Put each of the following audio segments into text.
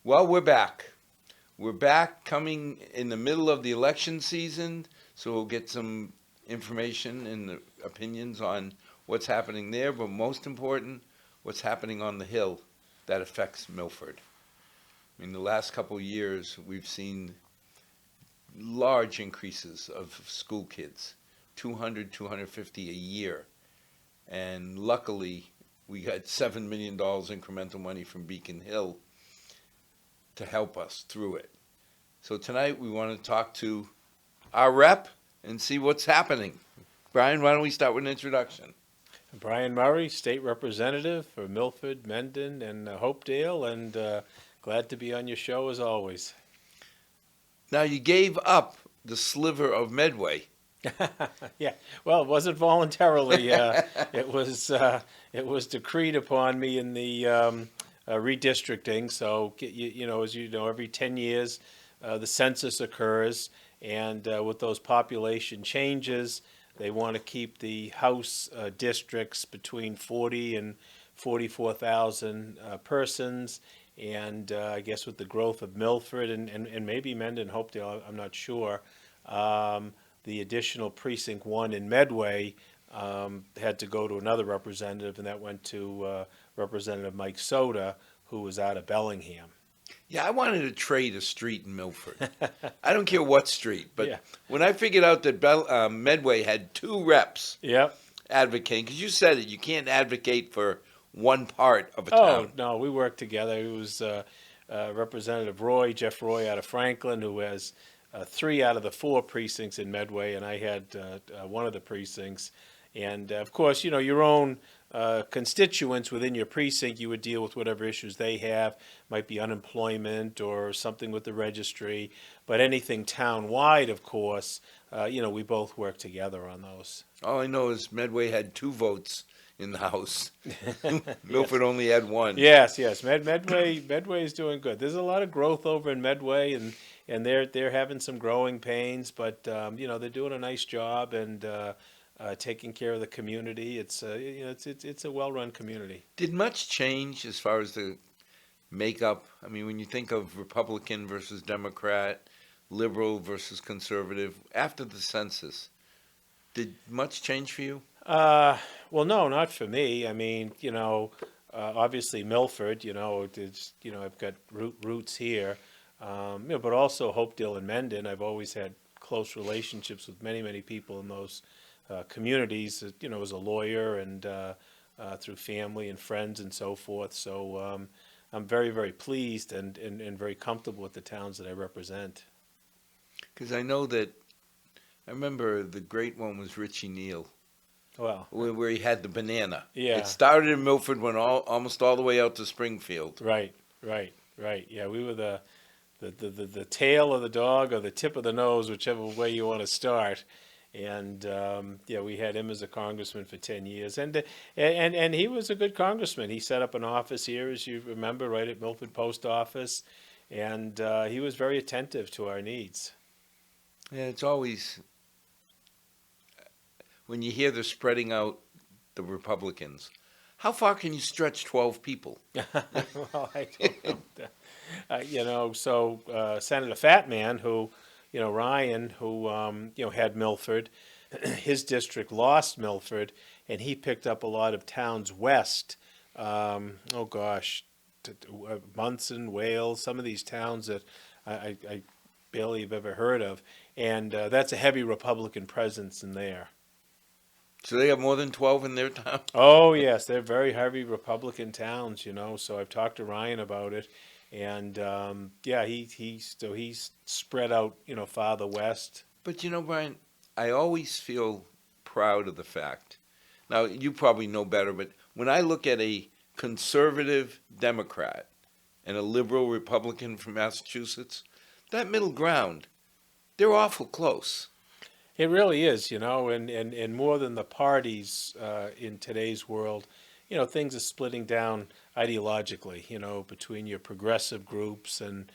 Well, we're back. We're back coming in the middle of the election season, so we'll get some information and opinions on what's happening there, but most important, what's happening on the Hill that affects Milford. In the last couple of years, we've seen large increases of school kids, 200, 250 a year. And luckily, we got $7 million incremental money from Beacon Hill to help us through it. So tonight we want to talk to our rep and see what's happening. Brian, why don't we start with an introduction? Brian Murray, State Representative for Milford, Mendon, and Hopedale, and glad to be on your show as always. Now, you gave up the sliver of Medway. Yeah, well, it wasn't voluntarily. It was decreed upon me in the redistricting. So as you know, every 10 years the census occurs, and with those population changes, they want to keep the House districts between 40 and 44,000 persons. And I guess with the growth of Milford and maybe Mendon, Hopedale, I'm not sure. The additional precinct 1 in Medway had to go to another representative, and that went to Representative Mike Soda, who was out of Bellingham. Yeah, I wanted to trade a street in Milford. I don't care what street, but Yeah. when I figured out that Medway had two reps Yep. advocating, because you said it, you can't advocate for one part of a Oh, town. no, we worked together. It was Representative Jeff Roy out of Franklin, who has 3 out of the 4 precincts in Medway, and I had one of the precincts. And of course, your own constituents within your precinct, you would deal with whatever issues they have. Might be unemployment or something with the registry, but anything town-wide, of course, we both work together on those. All I know is Medway had 2 votes in the House. Yes. Milford only had 1. Yes, yes. Medway is doing good. There's a lot of growth over in Medway, and they're having some growing pains, but they're doing a nice job and taking care of the community. It's it's a well-run community. Did much change as far as the makeup? I mean, when you think of Republican versus Democrat, liberal versus conservative, after the census, did much change for you? Well, no, not for me. I mean, obviously Milford. I've got roots here, but also Hopedale and Mendon. I've always had close relationships with many people in those communities. As a lawyer and through family and friends and so forth. So I'm very pleased and very comfortable with the towns that I represent. Because I know that I remember the great one was Richie Neal, Well, where he had the banana. yeah. It started in Milford, went almost all the way out to Springfield. Right. Yeah, we were the tail of the dog or the tip of the nose, whichever way you want to start. And we had him as a congressman for 10 years, and he was a good congressman. He set up an office here, as you remember, right at Milford Post Office, and he was very attentive to our needs. Yeah, it's always when you hear they're spreading out the Republicans. How far can you stretch 12 people? Well, I don't know. So Senator Fatman, who, Ryan, who, had Milford, his district lost Milford, and he picked up a lot of towns west. Munson, Wales, some of these towns that I barely have ever heard of, and that's a heavy Republican presence in there. So they have more than 12 in their town? Oh yes, they're very heavy Republican towns, So I've talked to Ryan about it, and he's spread out, farther west. But Brian, I always feel proud of the fact. Now, you probably know better, but when I look at a conservative Democrat and a liberal Republican from Massachusetts, that middle ground, they're awful close. It really is, and more than the parties in today's world, things are splitting down ideologically, between your progressive groups and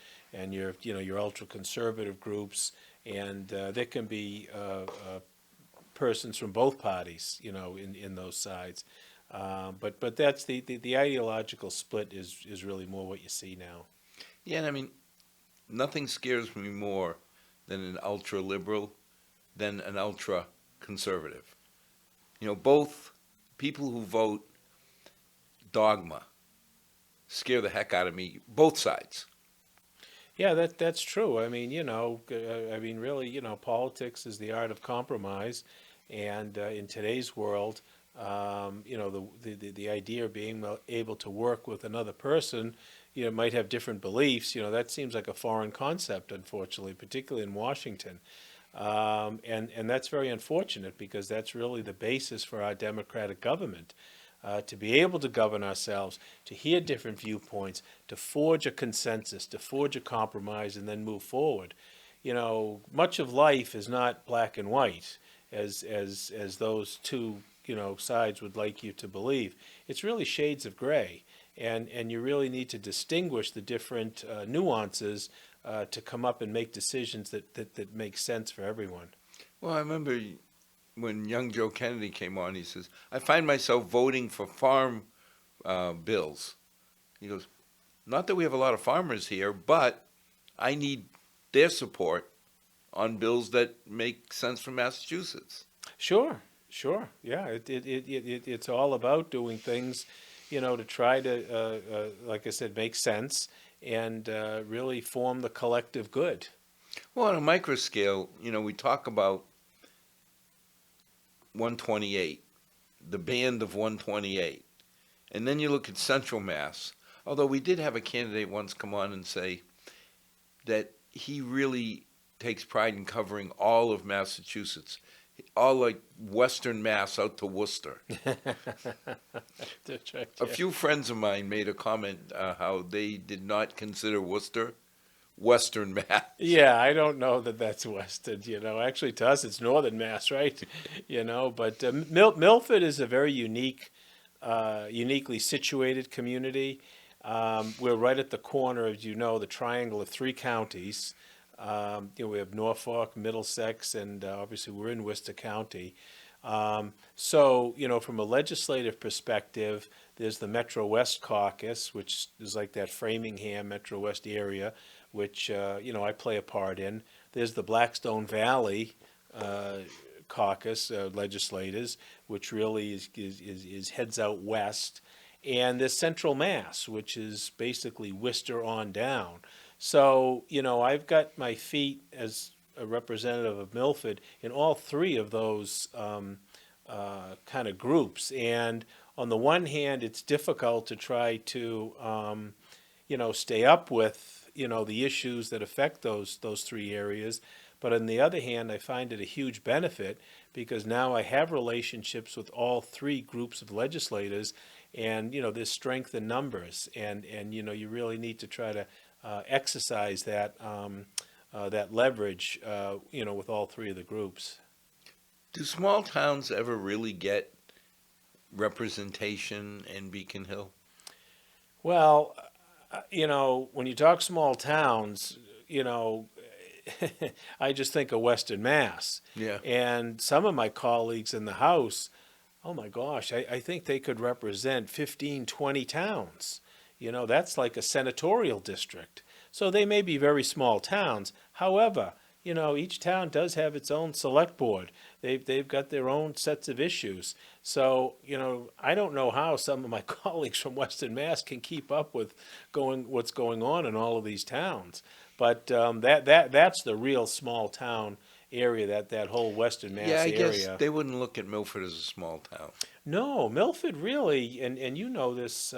your ultra conservative groups, and there can be persons from both parties, in those sides. But that's the ideological split is really more what you see now. Yeah, and I mean, nothing scares me more than an ultra liberal than an ultra conservative. Both people who vote dogma scare the heck out of me, both sides. Yeah, that's true. I mean, I mean, really, politics is the art of compromise, and in today's world, the idea of being able to work with another person, might have different beliefs. That seems like a foreign concept, unfortunately, particularly in Washington. And that's very unfortunate because that's really the basis for our democratic government. To be able to govern ourselves, to hear different viewpoints, to forge a consensus, to forge a compromise, and then move forward. Much of life is not black and white, as those two sides would like you to believe. It's really shades of gray, and you really need to distinguish the different nuances to come up and make decisions that make sense for everyone. Well, I remember when young Joe Kennedy came on, he says, I find myself voting for farm bills. He goes, not that we have a lot of farmers here, but I need their support on bills that make sense for Massachusetts. Sure, sure. Yeah, it's all about doing things, to try to, like I said, make sense and really form the collective good. Well, on a micro scale, we talk about 128, the band of 128. And then you look at Central Mass. Although we did have a candidate once come on and say that he really takes pride in covering all of Massachusetts, all like Western Mass out to Worcester. That's right. A Yeah. few friends of mine made a comment how they did not consider Worcester Western Mass. Yeah, I don't know that that's Weston. Actually, to us, it's Northern Mass, right? But Milford is a very uniquely situated community. We're right at the corner, as you know, the triangle of three counties. We have Norfolk, Middlesex, and obviously we're in Worcester County. So, from a legislative perspective, there's the Metro West Caucus, which is like that Framingham, Metro West area, which, I play a part in. There's the Blackstone Valley Caucus legislators, which really is heads out west. And there's Central Mass, which is basically Worcester on down. So, I've got my feet as a representative of Milford in all three of those kind of groups. And on the one hand, it's difficult to try to, stay up with, the issues that affect those three areas. But on the other hand, I find it a huge benefit because now I have relationships with all three groups of legislators, and there's strength in numbers, and you really need to try to exercise that leverage, with all three of the groups. Do small towns ever really get representation in Beacon Hill? Well, when you talk small towns, I just think of Western Mass. Yeah. And some of my colleagues in the House, oh my gosh, I think they could represent 15, 20 towns. That's like a senatorial district. So they may be very small towns. However, each town does have its own select board. They've got their own sets of issues. So, I don't know how some of my colleagues from Western Mass can keep up with what's going on in all of these towns. But that's the real small town area, that whole Western Mass Yeah, I area. guess they wouldn't look at Milford as a small town. No, Milford really, and you know this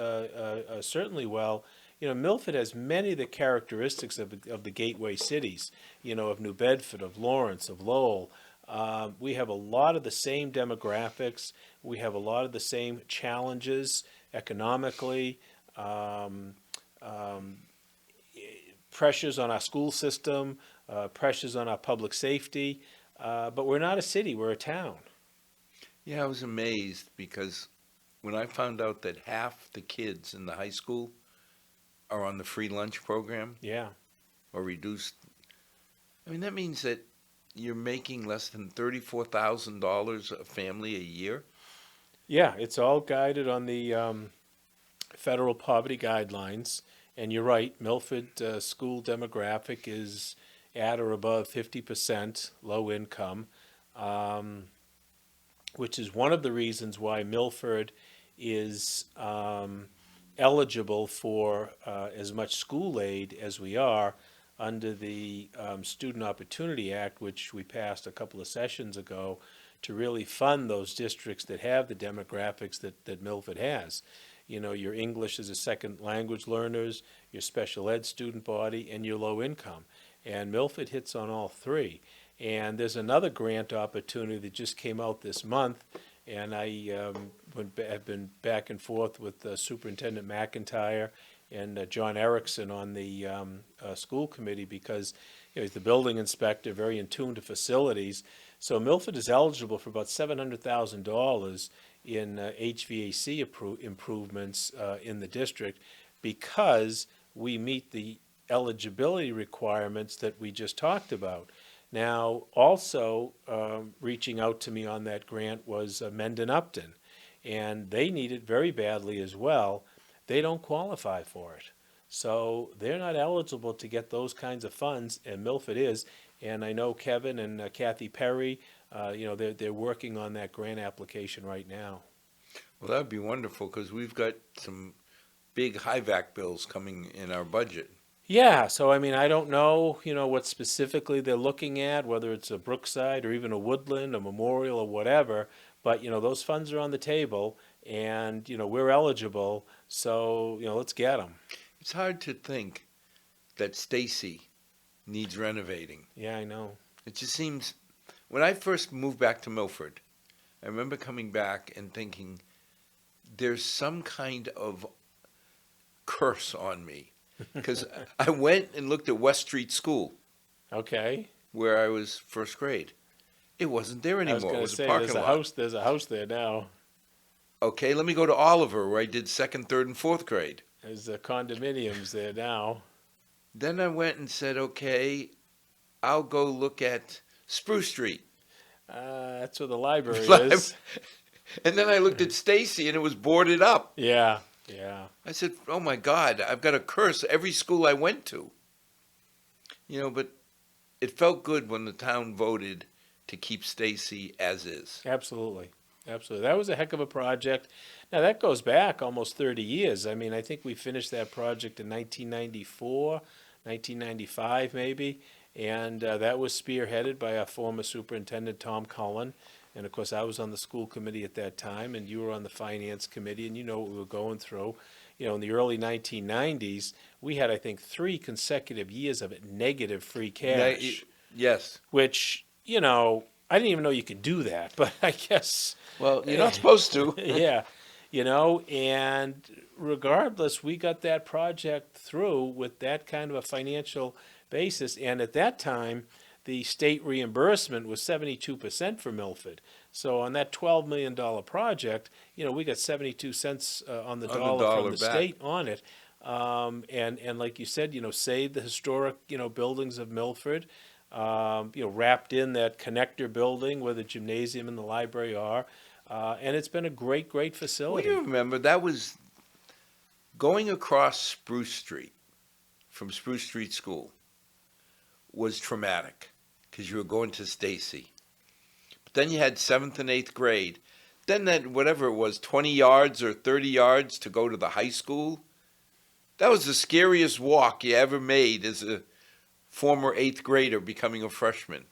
certainly well. Milford has many of the characteristics of the gateway cities. Of New Bedford, of Lawrence, of Lowell. We have a lot of the same demographics. We have a lot of the same challenges economically. Pressures on our school system, pressures on our public safety, but we're not a city, we're a town. Yeah, I was amazed because when I found out that half the kids in the high school are on the free lunch program Yeah. or reduced, I mean, that means that you're making less than $34,000 a family a year. Yeah, it's all guided on the federal poverty guidelines, And you're right, Milford school demographic is at or above 50% low income, um, which is one of the reasons why Milford is eligible for as much school aid as we are under the Student Opportunity Act, which we passed a couple of sessions ago to really fund those districts that have the demographics that Milford has. You know, your English as a second language learners, your special ed student body, and your low income. And Milford hits on all three. And there's another grant opportunity that just came out this month, and I have been back and forth with Superintendent McIntyre and John Erickson on the school committee because he's the building inspector, very in tune to facilities. So Milford is eligible for about $700,000 in HVAC improvements in the district because we meet the eligibility requirements that we just talked about. Now, also reaching out to me on that grant was Mendon Upton, and they need it very badly as well. They don't qualify for it. So they're not eligible to get those kinds of funds, and Milford is. And I know Kevin and Kathy Perry, they're working on that grant application right now. Well, that would be wonderful because we've got some big high-vac bills coming in our budget. Yeah, so I mean, I don't know, what specifically they're looking at, whether it's a Brookside or even a Woodland, a Memorial or whatever, but, those funds are on the table and, we're eligible, so, let's get them. It's hard to think that Stacy needs renovating. Yeah, I know. It just seems, when I first moved back to Milford, I remember coming back and thinking, there's some kind of curse on me. Because I went and looked at West Street School. Okay. Where I was first grade. It wasn't there anymore. It was a parking lot. There's a house there now. Okay, let me go to Oliver, where I did second, third, and fourth grade. There's condominiums there now. Then I went and said, okay, I'll go look at Spruce Street. That's where the library is. And then I looked at Stacy, and it was boarded up. Yeah. Yeah. I said, oh my God, I've got to curse every school I went to. But it felt good when the town voted to keep Stacy as is. Absolutely. Absolutely. That was a heck of a project. Now, that goes back almost 30 years. I mean, I think we finished that project in 1994, 1995 maybe, and that was spearheaded by our former superintendent, Tom Cullen. And, of course, I was on the school committee at that time, and you were on the finance committee, and you know what we were going through. In the early 1990s, we had, I think, 3 consecutive years of negative free cash. Yes. Which, I didn't even know you could do that, but I guess. Well, you're not supposed to. Yeah. And regardless, we got that project through with that kind of a financial basis. And at that time, the state reimbursement was 72% for Milford. So on that $12 million project, we got 72 cents on the dollar from the state on it. And like you said, save the historic, buildings of Milford, wrapped in that connector building where the gymnasium and the library are. And it's been a great, great facility. Well, you remember, that was going across Spruce Street from Spruce Street School was traumatic because you were going to Stacy. But then you had 7th and 8th grade. Then that, whatever it was, 20 yards or 30 yards to go to the high school. That was the scariest walk you ever made as a former 8th grader becoming a freshman.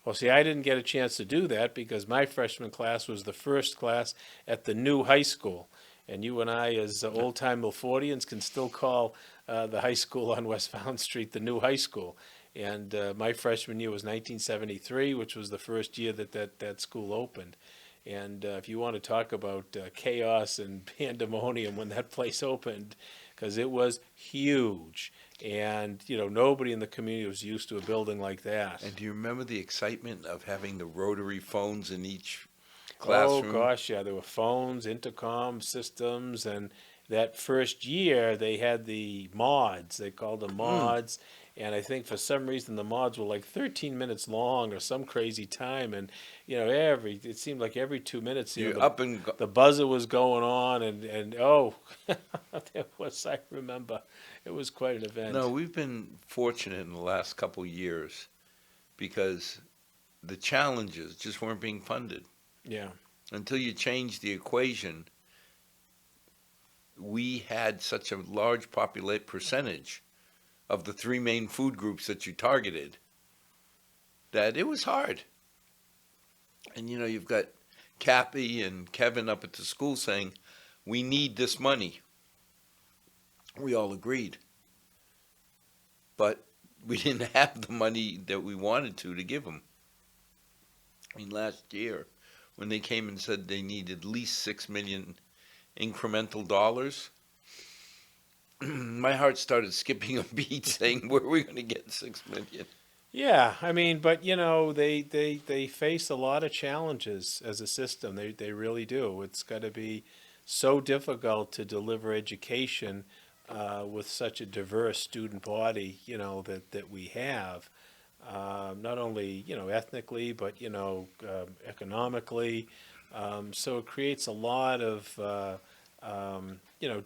Well, see, I didn't get a chance to do that because my freshman class was the first class at the new high school. And you and I, as old-time Milfordians, can still call the high school on West Found Street the new high school. And my freshman year was 1973, which was the first year that school opened. And if you want to talk about chaos and pandemonium when that place opened, because it was huge. And, nobody in the community was used to a building like that. And do you remember the excitement of having the rotary phones in each classroom? Oh, gosh, yeah. There were phones, intercom systems, and that first year they had the mods. They called them mods. And I think for some reason the mods were like 13 minutes long or some crazy time. And, it seemed like every 2 minutes, You're up and go. the buzzer was going on. And oh, I remember, it was quite an No, event. we've been fortunate in the last couple years because the challenges just weren't being funded. Yeah. Until you change the equation, we had such a large percentage of the three main food groups that you targeted that it was hard. And you've got Kathy and Kevin up at the school saying, we need this money. We all agreed. But we didn't have the money that we wanted to give them. I mean, last year, when they came and said they needed at least 6 million incremental dollars, my heart started skipping a beat saying, where are we going to get 6 million? Yeah, I mean, but they face a lot of challenges as a system. They really do. It's got to be so difficult to deliver education with such a diverse student body, that we have. Not only ethnically, but economically. So it creates a lot of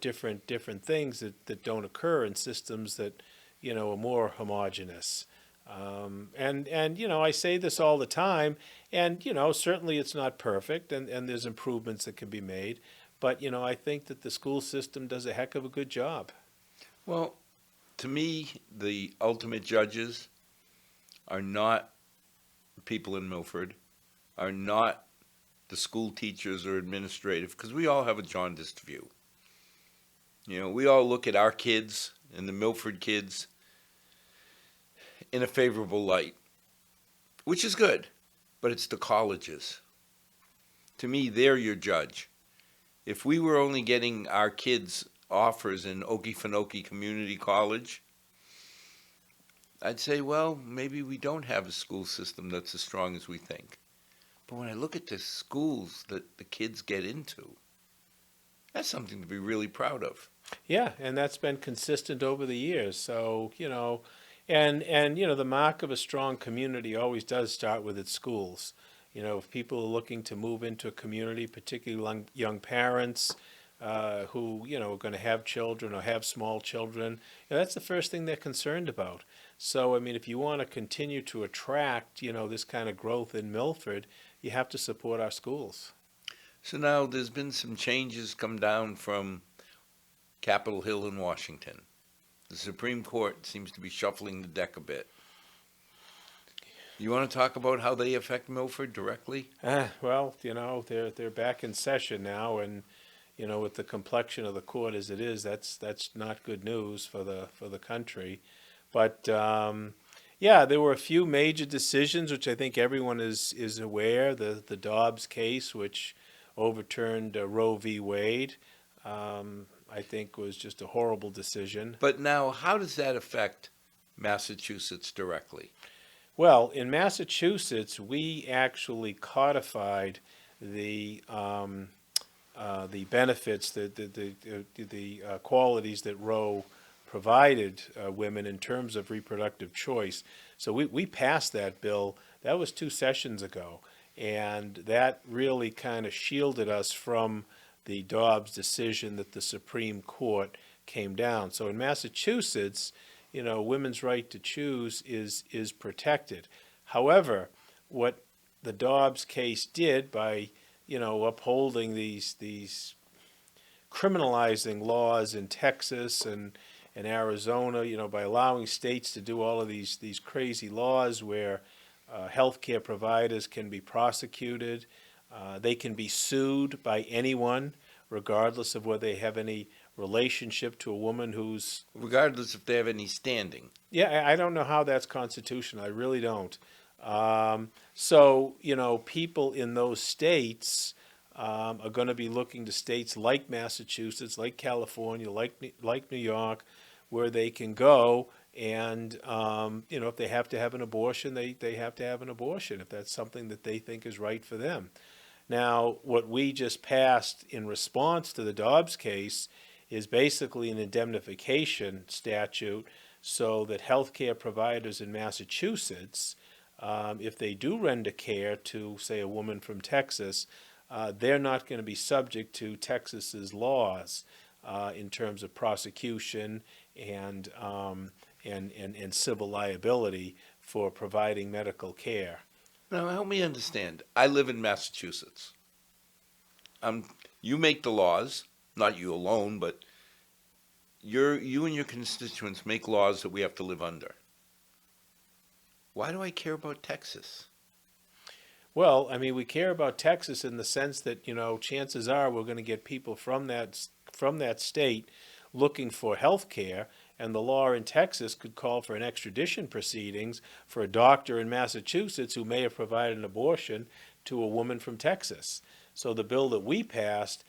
different things that don't occur in systems that are more homogenous. And I say this all the time, and certainly it's not perfect, and there's improvements that can be made, but I think that the school system does a heck of a good job. Well, to me, the ultimate judges are not people in Milford, are not the school teachers or administrative, because we all have a jaundiced view. We all look at our kids and the Milford kids in a favorable light, which is good, but it's the colleges. To me, they're your judge. If we were only getting our kids offers in Okefenokee Community College, I'd say, well, maybe we don't have a school system that's as strong as we think. But when I look at the schools that the kids get into, that's something to be really proud of. Yeah, and that's been consistent over the years. So, and the mark of a strong community always does start with its schools. If people are looking to move into a community, particularly young parents who are going to have children or have small children, that's the first thing they're concerned about. So, I mean, if you want to continue to attract this kind of growth in Milford, you have to support our schools. So now there's been some changes come down from Capitol Hill in Washington. The Supreme Court seems to be shuffling the deck a bit. You want to talk about how they affect Milford directly? Well, they're back in session now, and with the complexion of the court as it is, that's not good news for the country. But yeah, there were a few major decisions which I think everyone is aware. The Dobbs case, which overturned Roe v. Wade, I think was just a horrible decision. But now, how does that affect Massachusetts directly? Well, in Massachusetts, we actually codified the benefits, the qualities that Roe provided women in terms of reproductive choice. So we passed that bill. That was 2 sessions ago, and that really kind of shielded us from the Dobbs decision that the Supreme Court came down. So in Massachusetts, women's right to choose is protected. However, what the Dobbs case did by upholding these criminalizing laws in Texas and Arizona, by allowing states to do all of these crazy laws where healthcare providers can be prosecuted, they can be sued by anyone, regardless of whether they have any relationship to a woman who's... Regardless if they have any standing. Yeah, I don't know how that's constitutional. I really don't. So, people in those states are going to be looking to states like Massachusetts, like California, like New York, where they can go and, if they have to have an abortion, they have to have an abortion if that's something that they think is right for them. Now, what we just passed in response to the Dobbs case is basically an indemnification statute so that healthcare providers in Massachusetts, if they do render care to, say, a woman from Texas, they're not going to be subject to Texas's laws in terms of prosecution and, and civil liability for providing medical care. Now, help me understand. I live in Massachusetts. You make the laws, not you alone, but you and your constituents make laws that we have to live under. Why do I care about Texas? Well, I mean, we care about Texas in the sense that, chances are we're going to get people from that state looking for health care, and the law in Texas could call for an extradition proceedings for a doctor in Massachusetts who may have provided an abortion to a woman from Texas. So the bill that we passed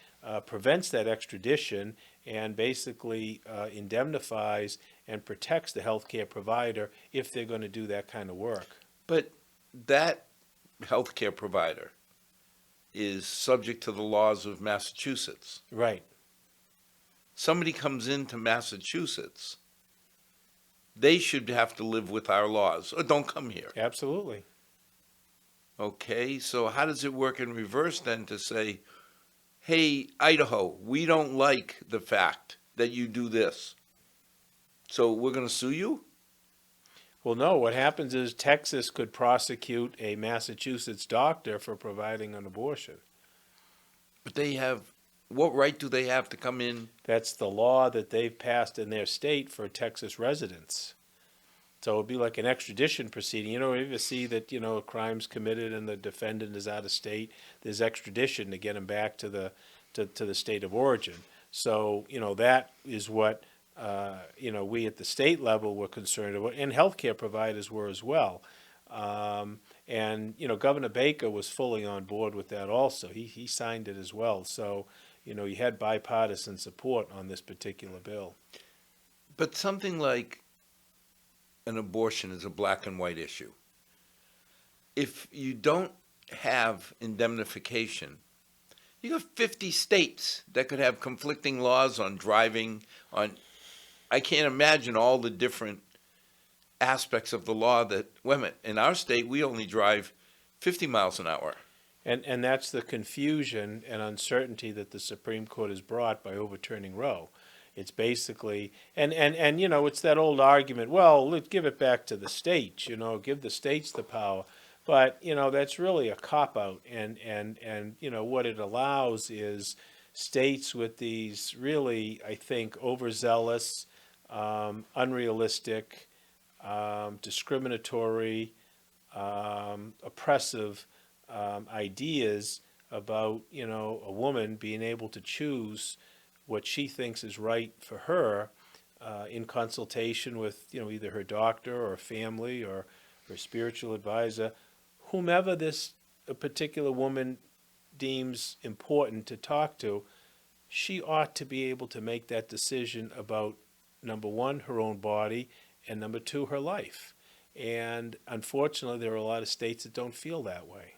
prevents that extradition and basically indemnifies and protects the healthcare provider if they're going to do that kind of work. But that healthcare provider is subject to the laws of Massachusetts. Right. Somebody comes into Massachusetts, they should have to live with our laws, or don't come here. Absolutely. Okay, so how does it work in reverse then to say, hey, Idaho, we don't like the fact that you do this, so we're going to sue you? Well, no, what happens is Texas could prosecute a Massachusetts doctor for providing an abortion. But what right do they have to come in? That's the law that they've passed in their state for Texas residents. So it'd be like an extradition proceeding. You ever see that, a crime's committed and the defendant is out of state, there's extradition to get him back to the state of origin. So, that is what, we at the state level were concerned about, and healthcare providers were as well. And Governor Baker was fully on board with that also. He signed it as well. So, you had bipartisan support on this particular bill. But something like an abortion is a black and white issue. If you don't have indemnification, you got 50 states that could have conflicting laws on driving, I can't imagine all the different aspects of the law that, in our state, we only drive 50 miles an hour. And that's the confusion and uncertainty that the Supreme Court has brought by overturning Roe. It's basically, and it's that old argument, well, let's give it back to the states, give the states the power. But, that's really a cop-out. And what it allows is states with these really, I think, overzealous, unrealistic, discriminatory, oppressive ideas about, a woman being able to choose what she thinks is right for her in consultation with, either her doctor or family or her spiritual advisor, whomever this particular woman deems important to talk to. She ought to be able to make that decision about, number one, her own body, and number two, her life. And unfortunately, there are a lot of states that don't feel that way.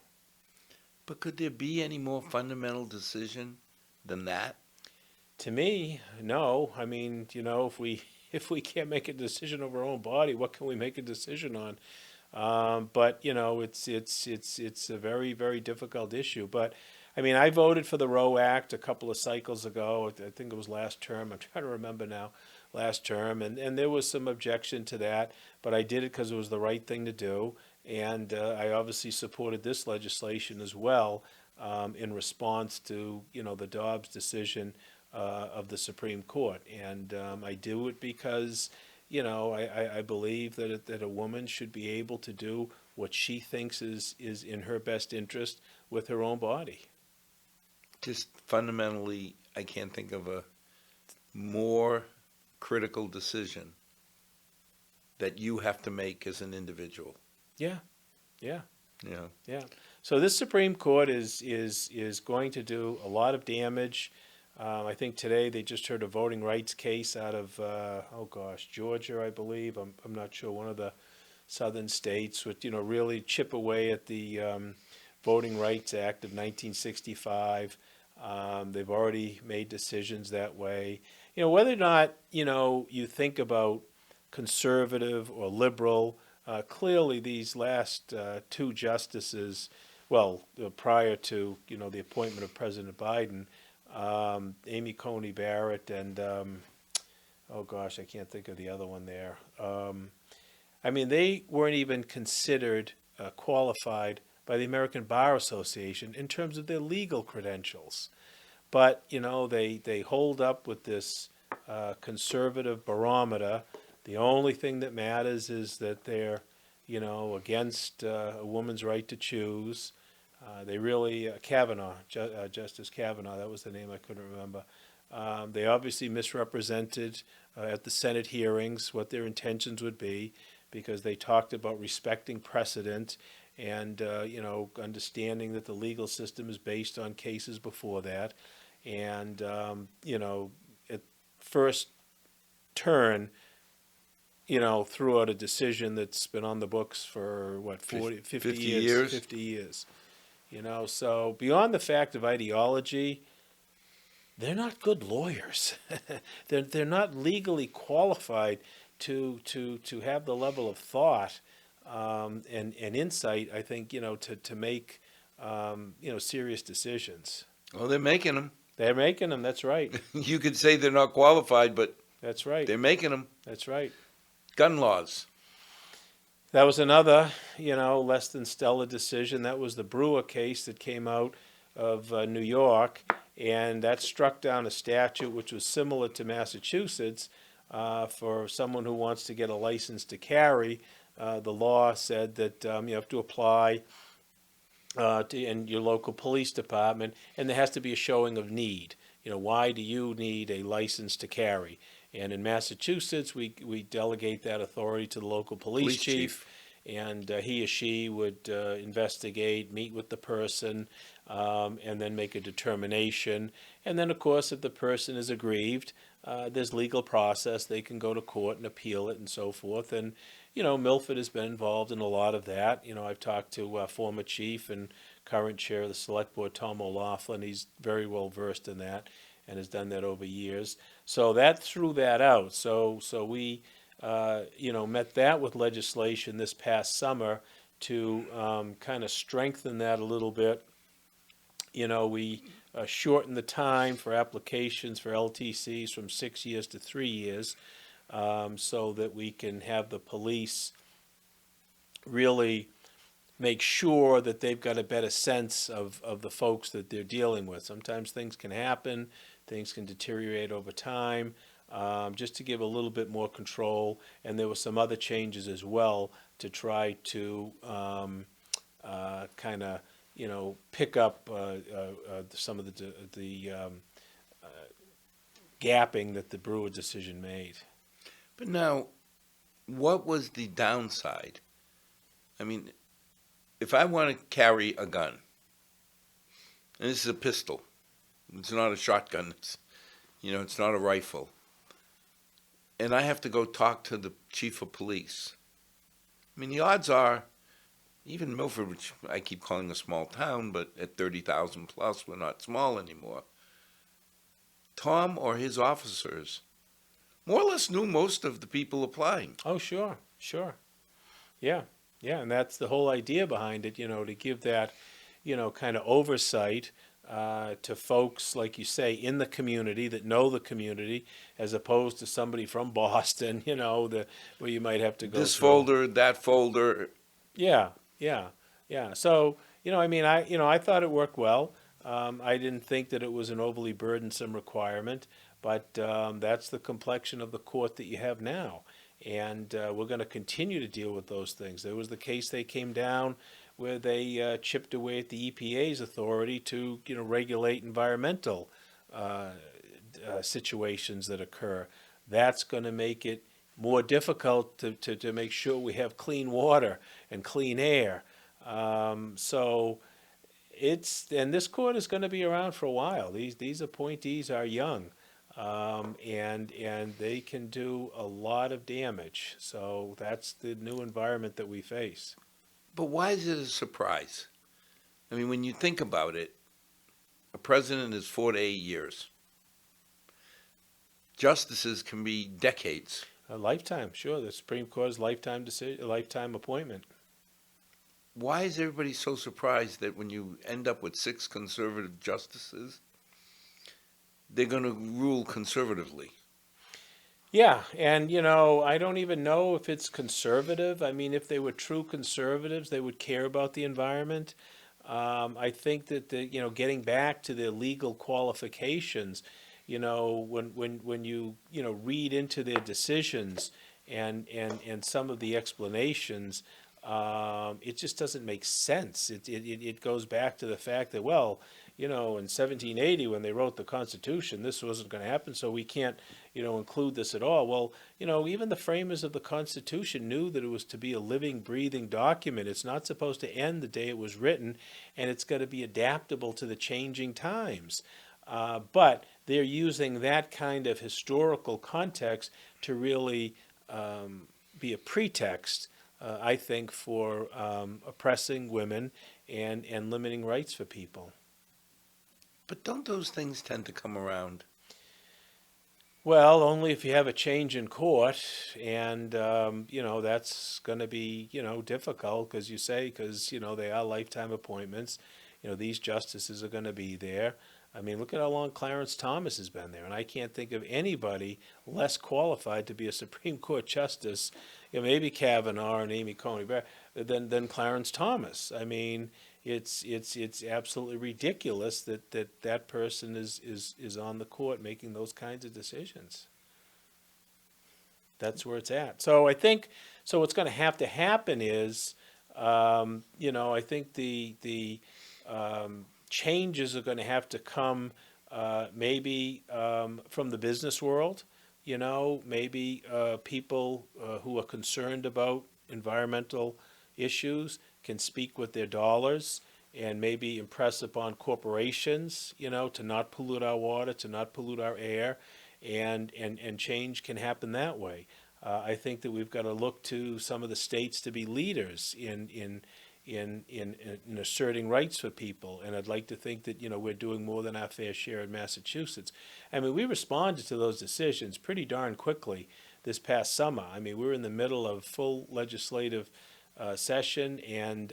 But could there be any more fundamental decision than that? To me, no. I mean, if we can't make a decision over our own body, what can we make a decision on? But it's a very, very difficult issue. But I mean, I voted for the Roe Act a couple of cycles ago. I think it was last term. I'm trying to remember now. Last term, and there was some objection to that, but I did it because it was the right thing to do, and I obviously supported this legislation as well in response to the Dobbs decision of the Supreme Court, and I do it because I believe that a woman should be able to do what she thinks is in her best interest with her own body. Just fundamentally, I can't think of a more critical decision that you have to make as an individual. Yeah. So this Supreme Court is going to do a lot of damage. I think today they just heard a voting rights case out of Georgia, I believe. I'm not sure, one of the southern states, would really chip away at the Voting Rights Act of 1965. They've already made decisions that way. Whether or not, you think about conservative or liberal. Clearly, these last two justices, well, prior to the appointment of President Biden, Amy Coney Barrett and oh gosh, I can't think of the other one there. I mean, they weren't even considered qualified by the American Bar Association in terms of their legal credentials. But, they hold up with this conservative barometer. The only thing that matters is that they're, against a woman's right to choose. They really, Justice Kavanaugh, that was the name I couldn't remember. They obviously misrepresented at the Senate hearings what their intentions would be, because they talked about respecting precedent and understanding that the legal system is based on cases before that. And at first turn, threw out a decision that's been on the books for what, 50 years. 50 years. So beyond the fact of ideology, they're not good lawyers. they're not legally qualified to have the level of thought and insight, I think, to make serious decisions. Well, they're making them. They're making them. That's right. You could say they're not qualified, but That's right. they're making them. That's right. Gun laws. That was another, less than stellar decision. That was the Brewer case that came out of New York, and that struck down a statute which was similar to Massachusetts for someone who wants to get a license to carry. The law said that you have to apply in your local police department, and there has to be a showing of need. Why do you need a license to carry? And in Massachusetts, we delegate that authority to the local police chief, and he or she would investigate, meet with the person, and then make a determination. And then, of course, if the person is aggrieved, there's legal process. They can go to court and appeal it and so forth. And, Milford has been involved in a lot of that. I've talked to former chief and current chair of the select board, Tom O'Laughlin. He's very well versed in that and has done that over years. So that threw that out. So we, met that with legislation this past summer to kind of strengthen that a little bit. We shortened the time for applications for LTCs from 6 years to 3 years, so that we can have the police really make sure that they've got a better sense of the folks that they're dealing with. Sometimes things can happen, things can deteriorate over time, just to give a little bit more control. And there were some other changes as well to try to kind of, pick up some of the gapping that the Brewer decision made. But now, what was the downside? I mean, if I want to carry a gun, and this is a pistol, it's not a shotgun, it's not a rifle, and I have to go talk to the chief of police, I mean, the odds are, even Milford, which I keep calling a small town, but at 30,000 plus, we're not small anymore, Tom or his officers more or less knew most of the people applying. Oh, sure. Yeah, and that's the whole idea behind it, to give that, kind of oversight to folks, like you say, in the community that know the community, as opposed to somebody from Boston, where you might have to go this through. folder, that folder. Yeah. So, I thought it worked well. I didn't think that it was an overly burdensome requirement, but that's the complexion of the court that you have now. And we're going to continue to deal with those things. There was the case they came down where they chipped away at the EPA's authority to, regulate environmental situations that occur. That's going to make it more difficult to make sure we have clean water and clean air. So and this court is going to be around for a while. These appointees are young. And they can do a lot of damage. So that's the new environment that we face. But why is it a surprise? I mean, when you think about it, a president is 4 to 8 years. Justices can be decades. A lifetime, sure. The Supreme Court's lifetime decision, lifetime appointment. Why is everybody so surprised that when you end up with 6 conservative justices, they're going to rule conservatively? Yeah, and I don't even know if it's conservative. I mean, if they were true conservatives, they would care about the environment. I think that getting back to the legal qualifications, when you read into their decisions and some of the explanations, it just doesn't make sense. It goes back to the fact that, well, in 1780 when they wrote the Constitution, this wasn't going to happen, so we can't, include this at all. Well, even the framers of the Constitution knew that it was to be a living, breathing document. It's not supposed to end the day it was written, and it's got to be adaptable to the changing times. But they're using that kind of historical context to really be a pretext, I think, for oppressing women and limiting rights for people. But don't those things tend to come around? Well, only if you have a change in court, and that's going to be difficult because they are lifetime appointments. These justices are going to be there. I mean, look at how long Clarence Thomas has been there, and I can't think of anybody less qualified to be a Supreme Court justice. Maybe Kavanaugh and Amy Coney Barrett than Clarence Thomas. I mean, it's absolutely ridiculous that person is on the court making those kinds of decisions. That's where it's at. So I think what's going to happen is, I think the changes are going to have to come maybe from the business world. Maybe people who are concerned about environmental issues can speak with their dollars and maybe impress upon corporations, to not pollute our water, to not pollute our air, and change can happen that way. I think that we've got to look to some of the states to be leaders in asserting rights for people, and I'd like to think that we're doing more than our fair share in Massachusetts. I mean, we responded to those decisions pretty darn quickly this past summer. I mean, we were in the middle of full legislative session, and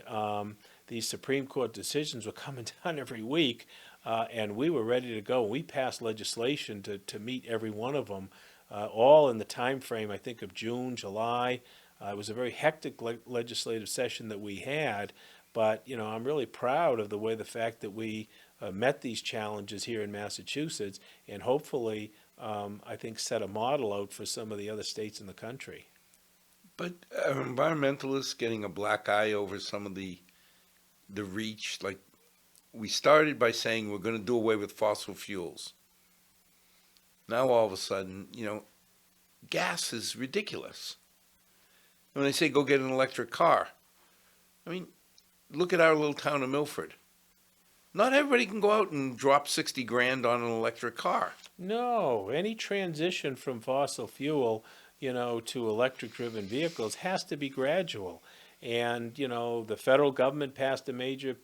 these Supreme Court decisions were coming down every week, and we were ready to go. We passed legislation to meet every one of them, all in the time frame, I think, of June, July. It was a very hectic legislative session that we had, but I'm really proud of the fact that we met these challenges here in Massachusetts, and hopefully, I think, set a model out for some of the other states in the country. But are environmentalists getting a black eye over some of the reach? Like, we started by saying we're going to do away with fossil fuels. Now all of a sudden, gas is ridiculous. When they say go get an electric car, I mean, look at our little town of Milford. Not everybody can go out and drop 60 grand on an electric car. No, any transition from fossil fuel, to electric-driven vehicles has to be gradual. And, the federal government passed a major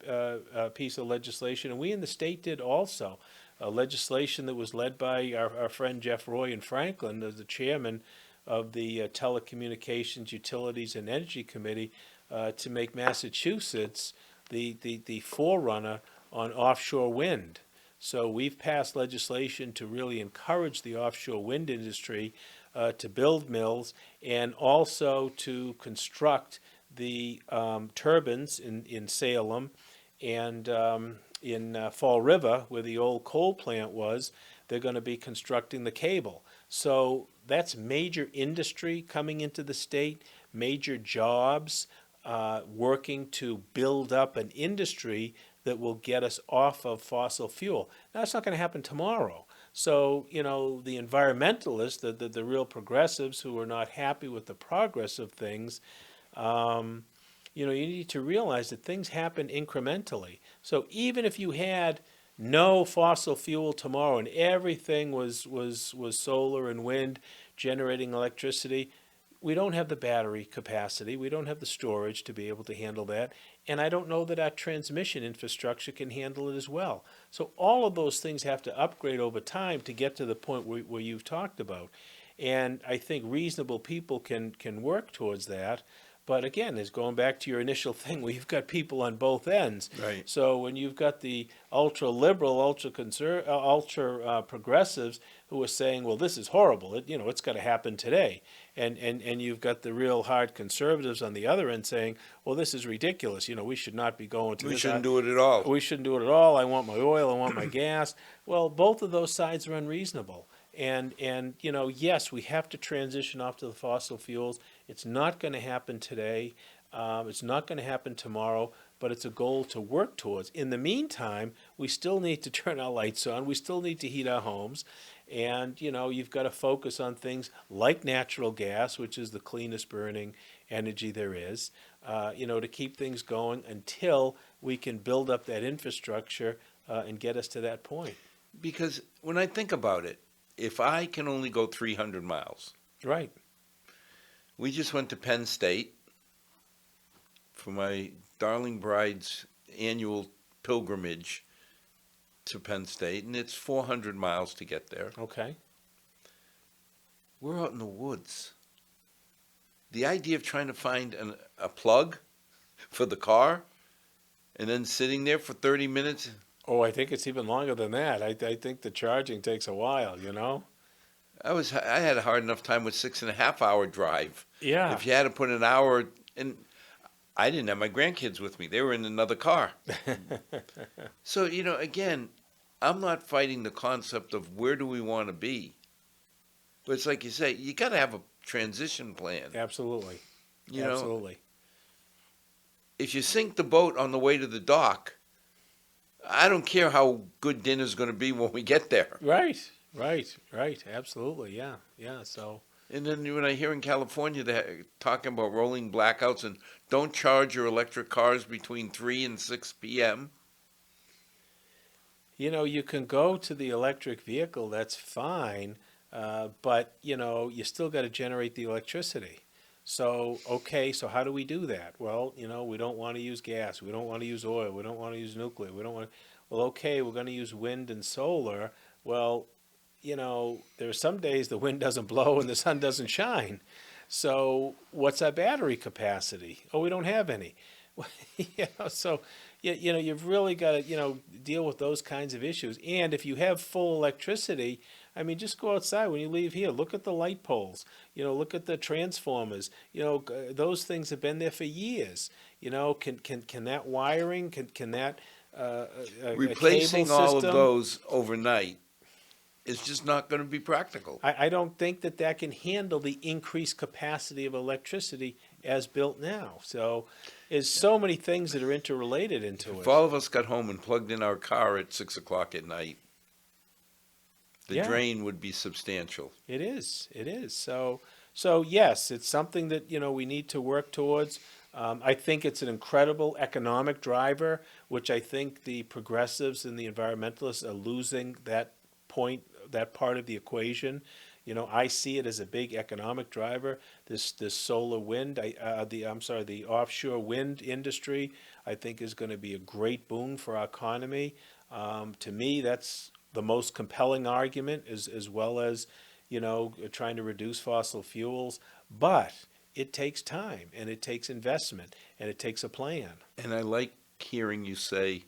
piece of legislation, and we in the state did also. Legislation that was led by our friend Jeff Roy in Franklin, as the chairman of the Telecommunications, Utilities, and Energy Committee, to make Massachusetts the forerunner on offshore wind. So we've passed legislation to really encourage the offshore wind industry to build mills and also to construct the turbines in Salem and in Fall River, where the old coal plant was. They're going to be constructing the cable. So that's major industry coming into the state, major jobs, working to build up an industry that will get us off of fossil fuel. Now, that's not going to happen tomorrow. So, the environmentalists, the real progressives who are not happy with the progress of things, you need to realize that things happen incrementally. So even if you had no fossil fuel tomorrow and everything was solar and wind generating electricity, we don't have the battery capacity, we don't have the storage to be able to handle that, and I don't know that our transmission infrastructure can handle it as well. So all of those things have to upgrade over time to get to the point where you've talked about. And I think reasonable people can work towards that. But again, it's going back to your initial thing where you've got people on both ends. Right. So when you've got the ultra liberal, ultra progressives who are saying, "Well, this is horrible. It's got to happen today," and you've got the real hard conservatives on the other end saying, "Well, this is ridiculous. We should not be going to We this. shouldn't do it at all. We shouldn't do it at all. I want my oil. I want my gas." Well, both of those sides are unreasonable. And yes, we have to transition off to the fossil fuels. It's not going to happen today. It's not going to happen tomorrow, but it's a goal to work towards. In the meantime, we still need to turn our lights on. We still need to heat our homes. And, you've got to focus on things like natural gas, which is the cleanest burning energy there is, to keep things going until we can build up that infrastructure and get us to that point. Because when I think about it, if I can only go 300 miles, Right. we just went to Penn State for my darling bride's annual pilgrimage to Penn State, and it's 400 miles to get there. Okay. We're out in the woods. The idea of trying to find a plug for the car and then sitting there for 30 minutes. Oh, I think it's even longer than that. I think the charging takes a while, I had a hard enough time with 6.5 hour drive. Yeah. If you had to put an hour, and I didn't have my grandkids with me; they were in another car. So again, I'm not fighting the concept of where do we want to be, but it's like you say, you got to have a transition plan. Absolutely. You know, Absolutely. if you sink the boat on the way to the dock, I don't care how good dinner's going to be when we get there. Right. Absolutely. Yeah. Yeah. So. And then when I hear in California they're talking about rolling blackouts and don't charge your electric cars between 3 and 6 p.m. You can go to the electric vehicle, that's fine, but, you still got to generate the electricity. So, okay, so how do we do that? Well, we don't want to use gas. We don't want to use oil. We don't want to use nuclear. We don't want to, well, okay, we're going to use wind and solar. Well, there are some days the wind doesn't blow and the sun doesn't shine. So what's our battery capacity? Oh, we don't have any. So you've really got to deal with those kinds of issues. And if you have full electricity, I mean, just go outside when you leave here. Look at the light poles. Look at the transformers. Those things have been there for years. Can that wiring can that Replacing a cable all of system, those overnight is just not going to be practical. I don't think that can handle the increased capacity of electricity as built now. So there's so many things that are interrelated into If it. all of us got home and plugged in our car at 6 o'clock at night, the Yeah. drain would be substantial. It is. So yes, it's something that we need to work towards. I think it's an incredible economic driver, which I think the progressives and the environmentalists are losing that part of the equation. I see it as a big economic driver. This solar wind, the offshore wind industry, I think is going to be a great boon for our economy. To me, that's the most compelling argument, as well as trying to reduce fossil fuels. But it takes time, and it takes investment, and it takes a plan. And I like hearing you say,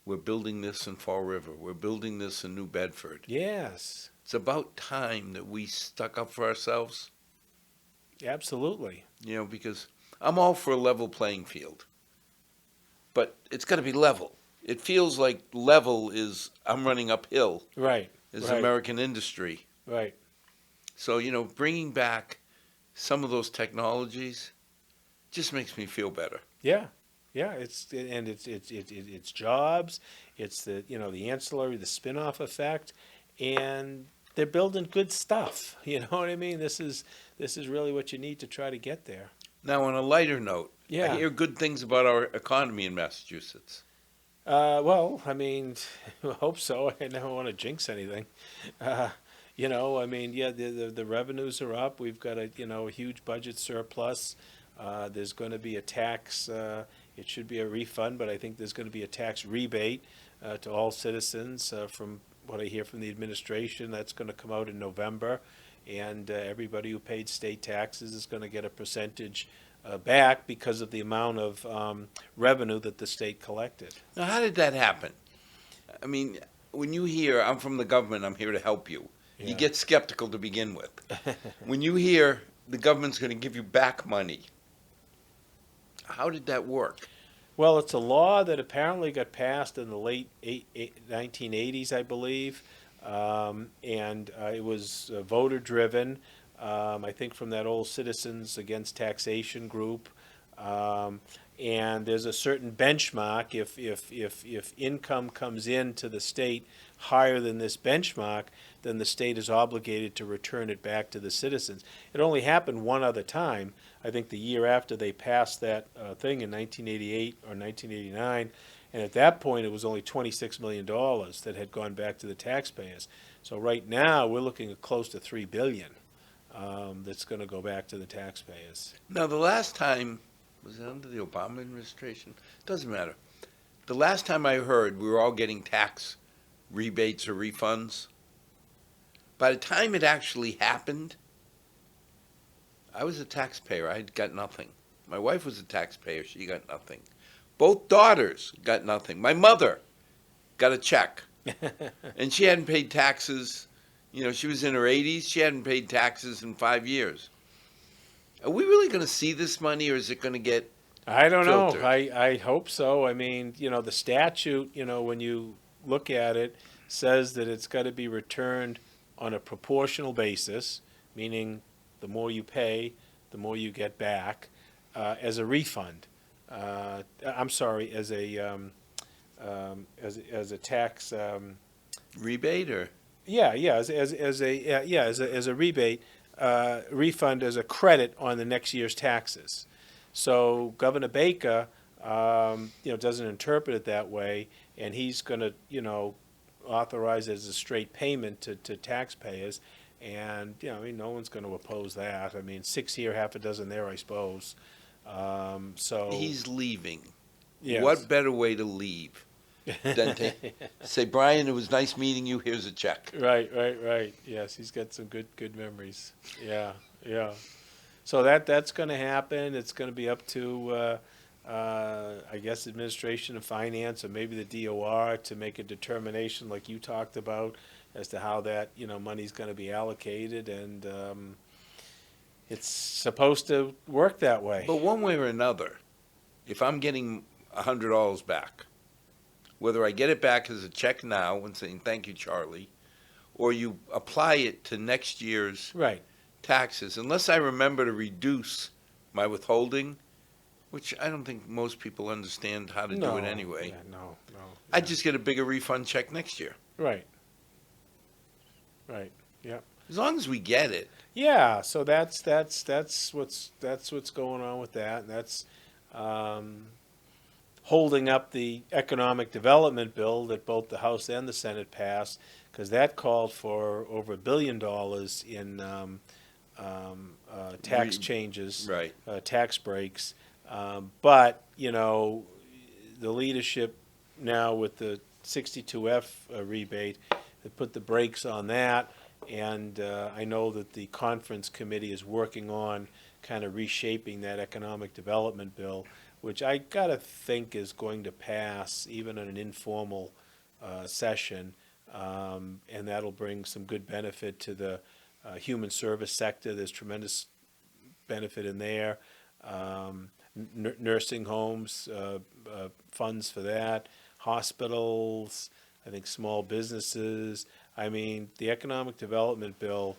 we're building this in Fall River. We're building this in New Bedford. Yes, It's about time that we stuck up for ourselves, absolutely. because I'm all for a level playing field. But it's got to be level. It feels like level is I'm running uphill Right. as Right. American industry. Right. So, bringing back some of those technologies just makes me feel better. Yeah. Yeah, it's jobs, it's the ancillary, the spin-off effect, and they're building good stuff. You know what I mean? This is really what you need to try to get there. Now, on a lighter note, Yeah. I hear good things about our economy in Massachusetts. Well, I mean, I hope so. I never want to jinx anything. I mean, yeah, the revenues are up. We've got a huge budget surplus. There's going to be a tax. It should be a refund, but I think there's going to be a tax rebate to all citizens. From what I hear from the administration, that's going to come out in November. and everybody who paid state taxes is going to get a percentage back because of the amount of revenue that the state collected. Now, how did that happen? I mean, when you hear, I'm from the government, I'm here to help you, you Yeah. get skeptical to begin with. When you hear the government's going to give you back money, how did that work? Well, it's a law that apparently got passed in the late 1980s, I believe, and it was voter driven. I think from that old Citizens Against Taxation group. And there's a certain benchmark. If income comes into the state higher than this benchmark, then the state is obligated to return it back to the citizens. It only happened one other time. I think the year after they passed that thing in 1988 or 1989, and at that point it was only $26 million that had gone back to the taxpayers. So right now we're looking at close to $3 billion that's going to go back to the taxpayers. Now, the last time, was it under the Obama administration? Doesn't matter. The last time I heard we were all getting tax rebates or refunds, by the time it actually happened, I was a taxpayer. I got nothing. My wife was a taxpayer. She got nothing. Both daughters got nothing. My mother got a check, and she hadn't paid taxes. You know, she was in her 80s. She hadn't paid taxes in 5 years. Are we really going to see this money, or is it going to get I don't know. filtered? I hope so. I mean, the statute, when you look at it, says that it's got to be returned on a proportional basis, meaning the more you pay, the more you get back, as a refund. I'm sorry, as a tax. Rebate or? As a rebate, refund as a credit on the next year's taxes. So Governor Baker, doesn't interpret it that way, and he's going to, authorize it as a straight payment to taxpayers. And, I mean, no one's going to oppose that. I mean, 6 here, half a dozen there, I suppose. So He's leaving. yes. What better way to leave than to say, Brian, it was nice meeting you. Here's a check. Right. Yes, he's got some good memories. Yeah. So that's going to happen. It's going to be up to, I guess, administration and finance, or maybe the DOR, to make a determination, like you talked about, as to how that money's going to be allocated, and it's supposed to work that way. But one way or another, if I'm getting $100 back, whether I get it back as a check now and saying thank you, Charlie, or you apply it to next year's Right. taxes, unless I remember to reduce my withholding, which I don't think most people understand how to do it anyway. Yeah, no. I just get a bigger refund check next year. Right. Yeah. As long as we get it. Yeah. So that's what's going on with that. And that's holding up the economic development bill that both the House and the Senate passed, because that called for over $1 billion in tax changes, Right. Tax breaks. But the leadership now with the 62F rebate, they put the brakes on that. And I know that the conference committee is working on kind of reshaping that economic development bill, which I gotta think is going to pass even in an informal session, and that'll bring some good benefit to the human service sector. There's tremendous benefit in there. Nursing homes, funds for that, hospitals, I think small businesses. I mean, the economic development bill,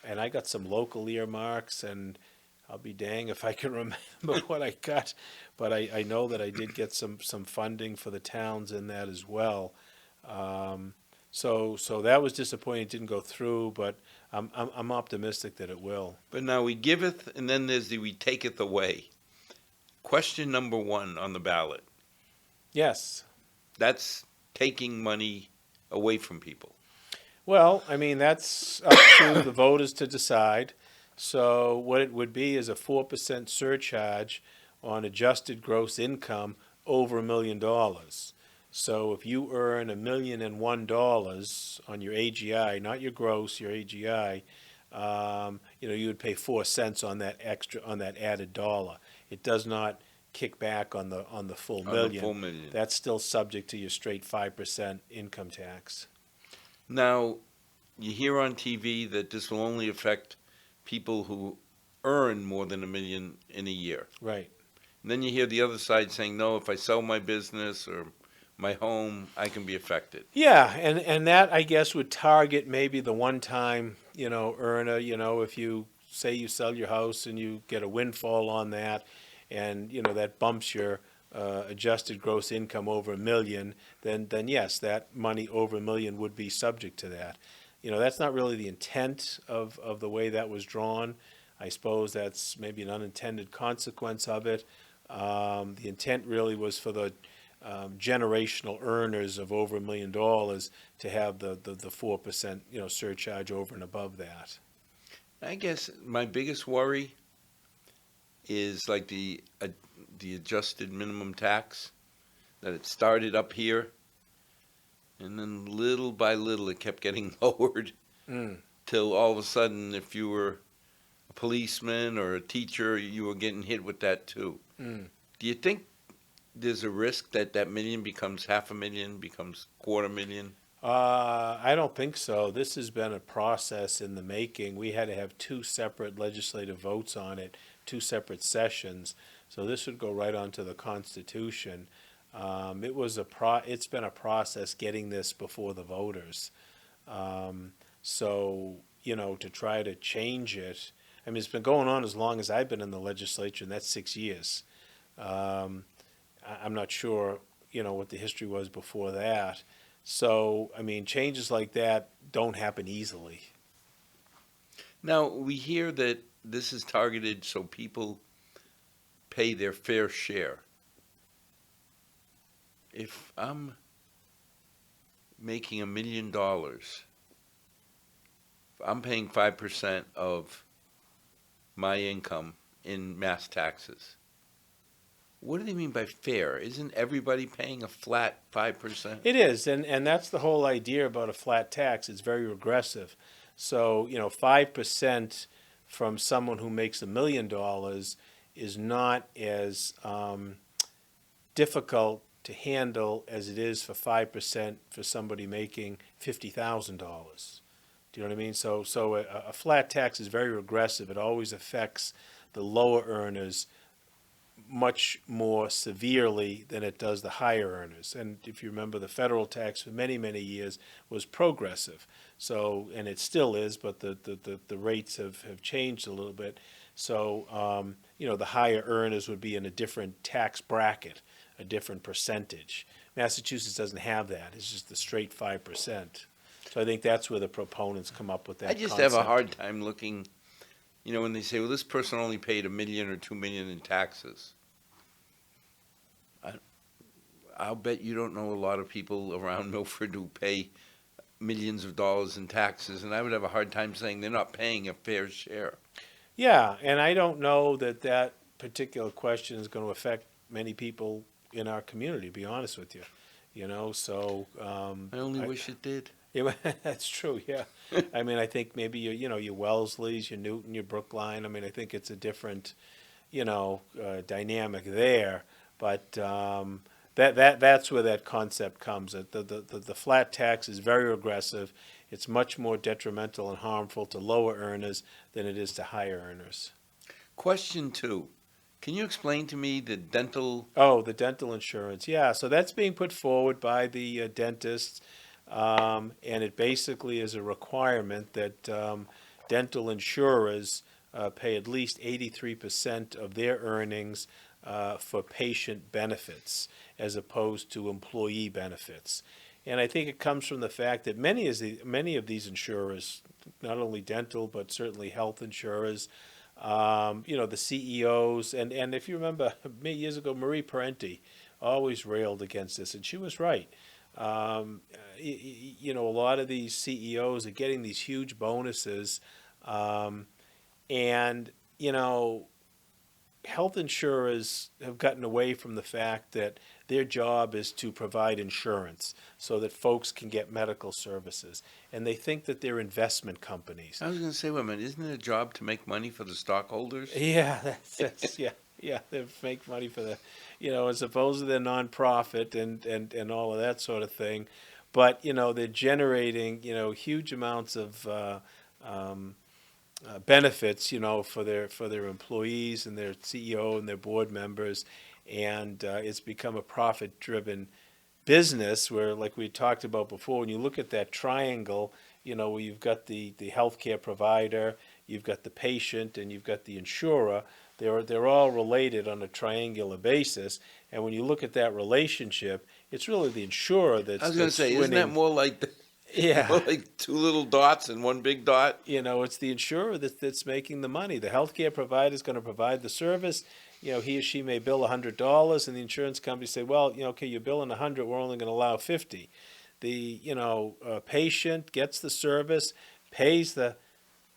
and I got some local earmarks, and I'll be dang if I can remember what I got, but I know that I did get some funding for the towns in that as well. So that was disappointing. It didn't go through, but I'm optimistic that it will. But now we giveth, and then there's the we taketh away. Question number 1 on the ballot. Yes. That's taking money away from people. Well, I mean, that's up to the voters to decide. So what it would be is a 4% surcharge on adjusted gross income over $1 million. So if you earn $1,001,001 on your AGI, not your gross, your AGI, you would pay 4 cents on that added dollar. It does not kick back on the full On the million. full million. That's still subject to your straight 5% income tax. Now, you hear on TV that this will only affect people who earn more than $1 million in a year. Right. And then you hear the other side saying, no, if I sell my business or my home, I can be affected. Yeah, and that I guess would target maybe the one-time, earner. If you say you sell your house and you get a windfall on that, and that bumps your adjusted gross income over $1 million, then yes, that money over $1 million would be subject to that. That's not really the intent of the way that was drawn. I suppose that's maybe an unintended consequence of it. The intent really was for the generational earners of over $1 million to have the 4% surcharge over and above that. I guess my biggest worry is like the adjusted minimum tax, that it started up here, and then little by little it kept getting lowered till all of a sudden, if you were a policeman or a teacher, you were getting hit with that too. Do you think there's a risk that $1 million becomes $500,000, becomes $250,000? I don't think so. This has been a process in the making. We had to have 2 separate legislative votes on it, 2 separate sessions. So this would go right onto the Constitution. It's been a process getting this before the voters. So to try to change it, I mean, it's been going on as long as I've been in the legislature, and that's 6 years. I'm not sure, what the history was before that. So, I mean, changes like that don't happen easily. Now, we hear that this is targeted so people pay their fair share. If I'm making $1 million, if I'm paying 5% of my income in mass taxes, what do they mean by fair? Isn't everybody paying a flat 5%? It is, and that's the whole idea about a flat tax. It's very regressive. So, 5% from someone who makes $1 million is not as difficult to handle as it is for 5% for somebody making $50,000. Do you know what I mean? So a flat tax is very regressive. It always affects the lower earners much more severely than it does the higher earners. And if you remember, the federal tax for many, many years was progressive. So, and it still is, but the rates have changed a little bit. So, the higher earners would be in a different tax bracket, a different percentage. Massachusetts doesn't have that. It's just the straight 5%. So I think that's where the proponents come up with that I just have a hard time looking, when they say, well, this person only paid $1 million or $2 million in taxes. I'll bet you don't know a lot of people around Milford who pay millions of dollars in taxes, and I would have a hard time saying they're not paying a fair share. Yeah, and I don't know that particular question is going to affect many people in our community, to be honest with you. So I only wish it did. Yeah, that's true. Yeah, I mean, I think maybe your Wellesleys, your Newton, your Brookline. I mean, I think it's a different, dynamic there. But that's where that concept comes. The flat tax is very regressive. It's much more detrimental and harmful to lower earners than it is to higher earners. Question 2. Can you explain to me the dental? Oh, the dental insurance. Yeah, so that's being put forward by the dentists. And it basically is a requirement that dental insurers pay at least 83% of their earnings for patient benefits as opposed to employee benefits. And I think it comes from the fact that many of these insurers, not only dental but certainly health insurers, the CEOs, and if you remember many years ago, Marie Parenti always railed against this, and she was right. A lot of these CEOs are getting these huge bonuses, and health insurers have gotten away from the fact that their job is to provide insurance so that folks can get medical services. And they think that they're investment companies. I was going to say, wait a minute, isn't it a job to make money for the stockholders? Yeah, that's yeah, they make money for the, as opposed to their nonprofit and all of that sort of thing. But, they're generating, huge amounts of benefits, for their employees and their CEO and their board members, and it's become a profit-driven business where, like we talked about before, when you look at that triangle, where you've got the healthcare provider, you've got the patient, and you've got the insurer. They're all related on a triangular basis, and when you look at that relationship, it's really the insurer I was going to say, isn't that winning. more like Yeah. more like two little dots and one big dot? It's the insurer that's making the money. The healthcare provider is going to provide the service. He or she may bill $100, and the insurance company say, well, okay, you're billing 100, we're only going to allow 50. The patient gets the service, pays the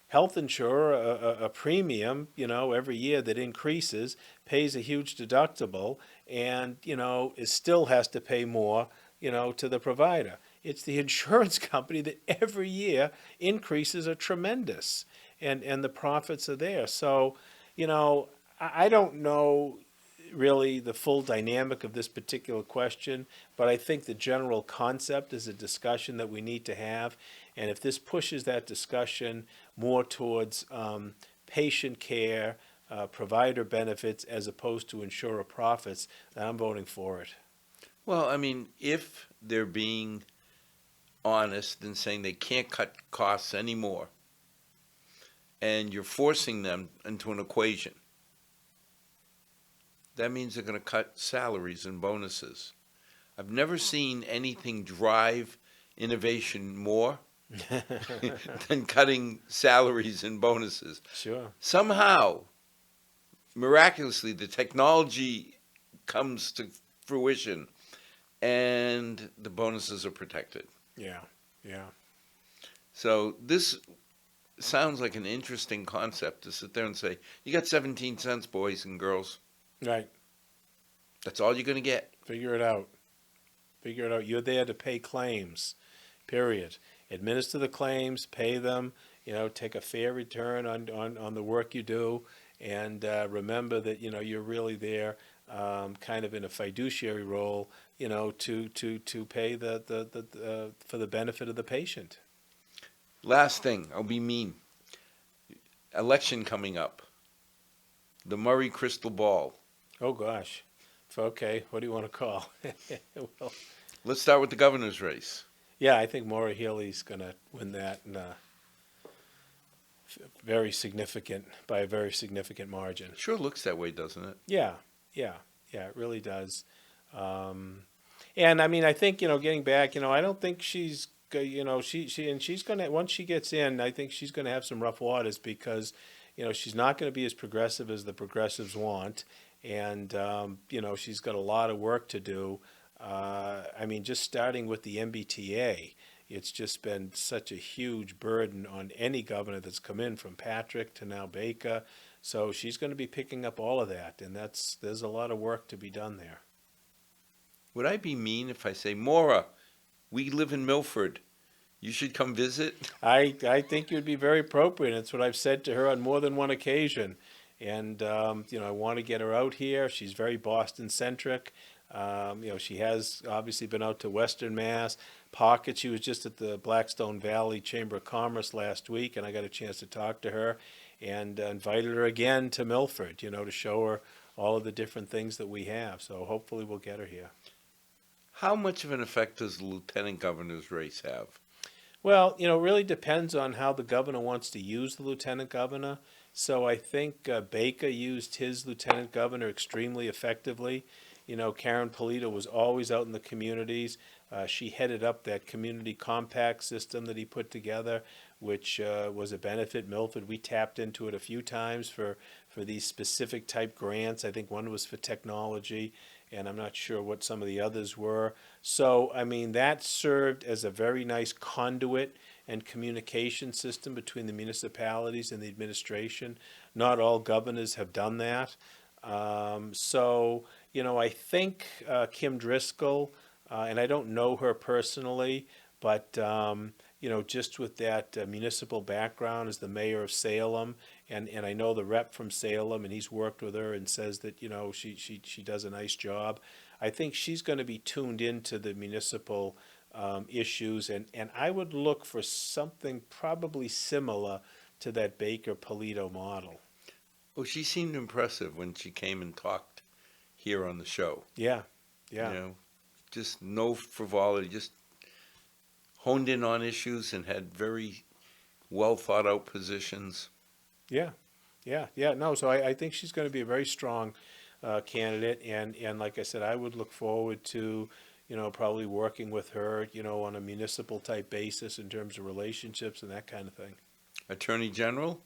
health insurer a premium, every year that increases, pays a huge deductible, and it still has to pay more, to the provider. It's the insurance company that every year increases are tremendous, and the profits are there. So, I don't know really the full dynamic of this particular question, but I think the general concept is a discussion that we need to have. And if this pushes that discussion more towards patient care, provider benefits, as opposed to insurer profits, then I'm voting for it. Well, I mean, if they're being honest and saying they can't cut costs anymore, and you're forcing them into an equation, that means they're going to cut salaries and bonuses. I've never seen anything drive innovation more than cutting salaries and bonuses. Sure. Somehow, miraculously, the technology comes to fruition and the bonuses are protected. Yeah, yeah. So this sounds like an interesting concept to sit there and say, you got 17 cents, boys and girls. Right. That's all you're going to get. Figure it out. Figure it out. You're there to pay claims, period. Administer the claims, pay them, take a fair return on the work you do, and remember that, you're really there kind of in a fiduciary role, to pay the for the benefit of the patient. Last thing, I'll be mean. Election coming up. The Murray crystal ball. Oh, gosh. Okay, what do you want to call? Well, Let's start with the governor's race. yeah, I think Maura Healey's going to win that in a by a very significant margin. Sure looks that way, doesn't it? Yeah, it really does. And I mean, I think, getting back, I don't think she's, she's going to, once she gets in, I think she's going to have some rough waters because, she's not going to be as progressive as the progressives want. And, she's got a lot of work to do. I mean, just starting with the MBTA, it's just been such a huge burden on any governor that's come in, from Patrick to now Baker. So she's going to be picking up all of that, and there's a lot of work to be done there. Would I be mean if I say, Maura, we live in Milford. You should come visit? I think you'd be very appropriate. It's what I've said to her on more than one occasion. And, I want to get her out here. She's very Boston-centric. She has obviously been out to Western Mass. Pocket, she was just at the Blackstone Valley Chamber of Commerce last week, and I got a chance to talk to her and invited her again to Milford, to show her all of the different things that we have. So hopefully we'll get her here. How much of an effect does the lieutenant governor's race have? Well, it really depends on how the governor wants to use the lieutenant governor. So I think Baker used his lieutenant governor extremely effectively. Karen Polito was always out in the communities. She headed up that community compact system that he put together, which was a benefit. Milford, we tapped into it a few times for these specific type grants. I think one was for technology, and I'm not sure what some of the others were. So, I mean, that served as a very nice conduit and communication system between the municipalities and the administration. Not all governors have done that. So, I think Kim Driscoll, and I don't know her personally, but, just with that municipal background as the mayor of Salem, and I know the rep from Salem, and he's worked with her and says that, she does a nice job. I think she's going to be tuned into the municipal issues, and I would look for something probably similar to that Baker Polito model. Well, she seemed impressive when she came and talked here on the show. Yeah, You yeah. know, just no frivolity, just honed in on issues and had very well thought out positions. Yeah, yeah, yeah. No, so I think she's going to be a very strong candidate, and like I said, I would look forward to, probably working with her, on a municipal type basis in terms of relationships and that kind of thing. Attorney General?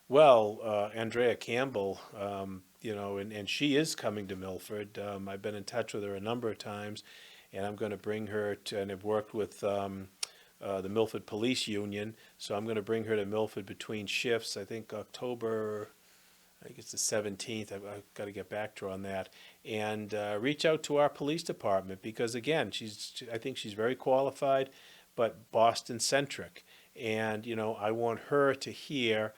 Well, Andrea Campbell, and she is coming to Milford. I've been in touch with her a number of times, and I'm going to bring her to, and I've worked with the Milford Police Union, so I'm going to bring her to Milford between shifts. I think I think it's the 17th. I've got to get back to her on that, and reach out to our police department because again, I think she's very qualified, but Boston centric, and I want her to hear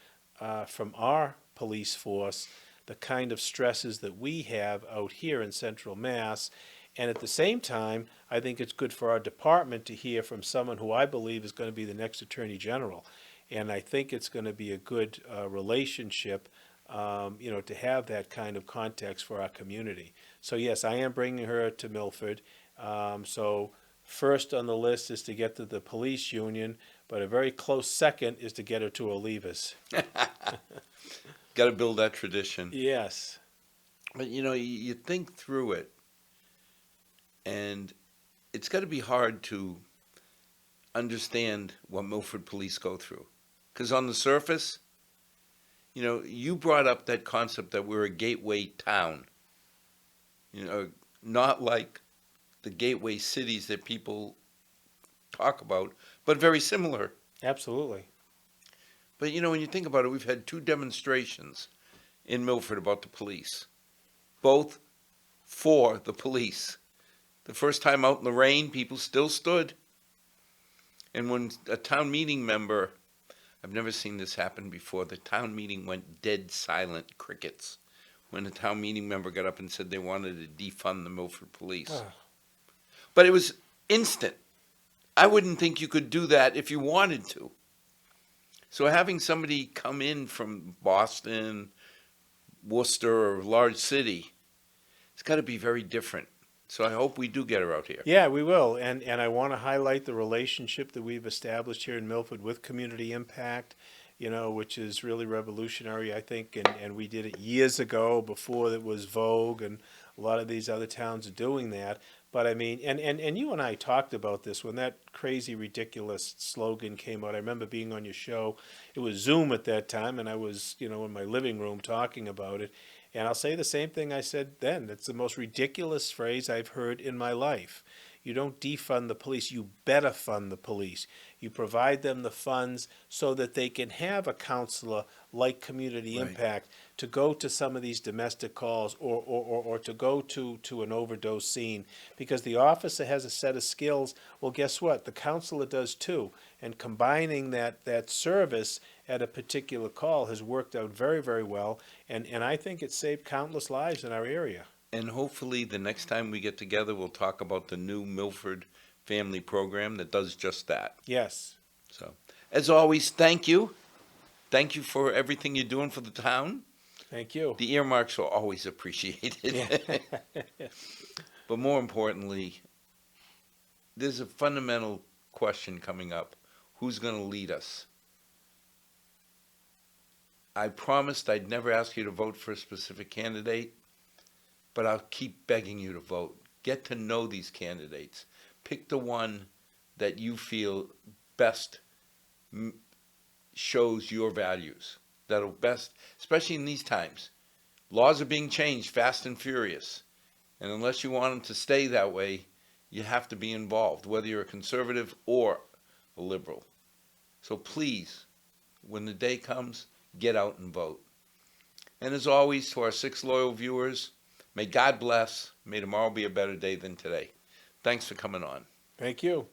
from our police force the kind of stresses that we have out here in Central Mass. And at the same time, I think it's good for our department to hear from someone who I believe is going to be the next Attorney General. And I think it's going to be a good relationship, to have that kind of context for our community. So yes, I am bringing her to Milford. So first on the list is to get to the police union, but a very close second is to get her to Olivas. Got to build that tradition. Yes. But you think through it, and it's got to be hard to understand what Milford police go through. Because on the surface, you brought up that concept that we're a gateway town. Not like the gateway cities that people talk about, but very similar. Absolutely. But when you think about it, we've had 2 demonstrations in Milford about the police, both for the police. The first time out in the rain, people still stood. And when a town meeting member, I've never seen this happen before, the town meeting went dead silent, crickets, when the town meeting member got up and said they wanted to defund the Milford police. Oh. But it was instant. I wouldn't think you could do that if you wanted to. So having somebody come in from Boston, Worcester, or a large city, it's got to be very different. So I hope we do get her out here. Yeah, we will. And I want to highlight the relationship that we've established here in Milford with Community Impact, which is really revolutionary, I think. And we did it years ago before it was vogue, and a lot of these other towns are doing that. But I mean, and you and I talked about this when that crazy, ridiculous slogan came out. I remember being on your show. It was Zoom at that time, and I was, in my living room talking about it. And I'll say the same thing I said then. It's the most ridiculous phrase I've heard in my life. You don't defund the police. You better fund the police. You provide them the funds so that they can have a counselor like Community Right. Impact to go to some of these domestic calls or to go to an overdose scene, because the officer has a set of skills. Well, guess what? The counselor does too. And combining that service at a particular call has worked out very, very well. And I think it saved countless lives in our area. And hopefully the next time we get together, we'll talk about the new Milford family program that does just that. Yes. So, as always, thank you. Thank you for everything you're doing for the town. Thank you. The earmarks are always appreciated. Yeah. But more importantly, there's a fundamental question coming up. Who's going to lead us? I promised I'd never ask you to vote for a specific candidate, but I'll keep begging you to vote. Get to know these candidates. Pick the one that you feel best shows your values. That'll best, especially in these times. Laws are being changed fast and furious. And unless you want them to stay that way, you have to be involved, whether you're a conservative or a liberal. So please, when the day comes, get out and vote. And as always, to our 6 loyal viewers, may God bless. May tomorrow be a better day than today. Thanks for coming on. Thank you.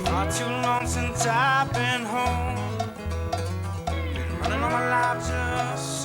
Far too long since I've been home. Been running all my life just